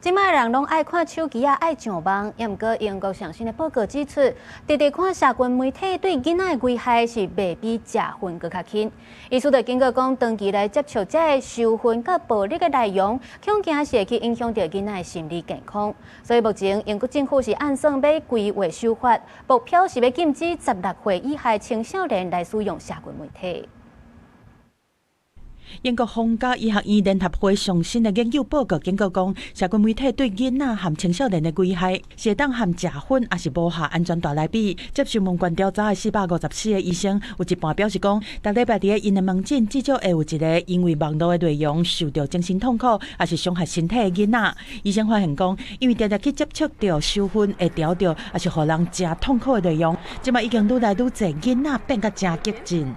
即賣人攏愛看手機愛上網，也毋過英國上新的報告指出，直直看社群媒體對囡仔的危害是袂比食薰閣較輕。意思就經過講，長期來接觸這個受薰佮暴力的內容，恐驚是會去影響到囡仔的心理健康。所以目前英國政府是按算要規劃修法，目標是要禁止16歲以下青少年來使用社群媒體。英國皇家醫學院聯合會上新的研究報告警告講，社群媒體對囡仔和青少年的危害，是當和食薰也是無下安全帶來比。接受問卷調查的454個醫生，有一半表示講，逐禮拜佇因的門診至少會有一個因為網絡的內容受到精神痛苦，也是傷害身體的囡仔。醫生發現講，因為常常去接觸到受薰會調到，也是讓人真痛苦的內容，即賣已經愈來愈多囡仔變甲真激進。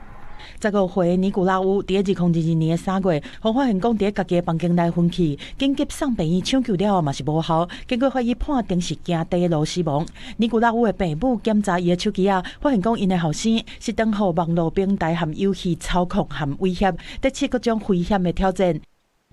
15歲尼古拉烏佇2022年3月，互發現講佇家己的房間內昏去，緊急送病院搶救了後嘛是無效，經過法醫判定是驚低落死亡。尼古拉烏的父母檢查伊的手機啊，發現講因的後生是當互網絡平台和遊戲操控和威脅，得試各種危險的挑戰。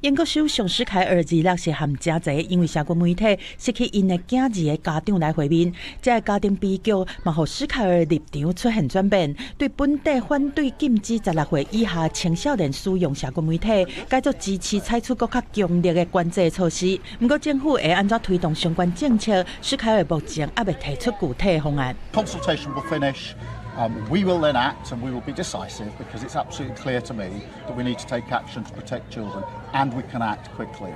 英國首相史凱爾日落是含真儕因為社群媒體失去因的囝兒的家長來會面，這個家庭悲劇嘛，讓史凱爾立場出現轉變，對本地反對禁止16歲以下青少年使用社群媒體，改作支持採取更加強烈的管制措施。不過政府會安怎推動相關政策，史凱爾目前還未提出具體的方案。Consultation will finish. We will then act and we will be decisive because it's absolutely clear to me that we need to take action to protect children and we can act quickly.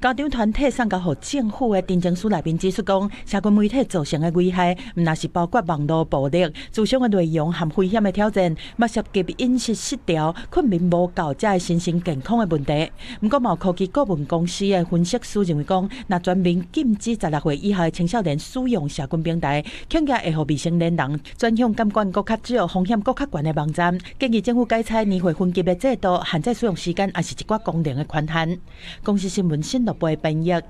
家長團體送交予政府的陳情書內面指出講，社群媒體造成的危害，唔但是包括網絡暴力、自傷的內容和危險的挑戰，嘛涉及飲食失調、困眠無夠，這身心健康的問題。不過，某科技顧問公司的分析師認為講，若全面禁止16歲以下的青少年使用社群平台，恐驚會讓未成年人轉向監管較少、風險較懸的網站。建議政府改採年歲分級的制度，限制使用時間，也是一寡功能的寬限。公司新聞新樂報編譯。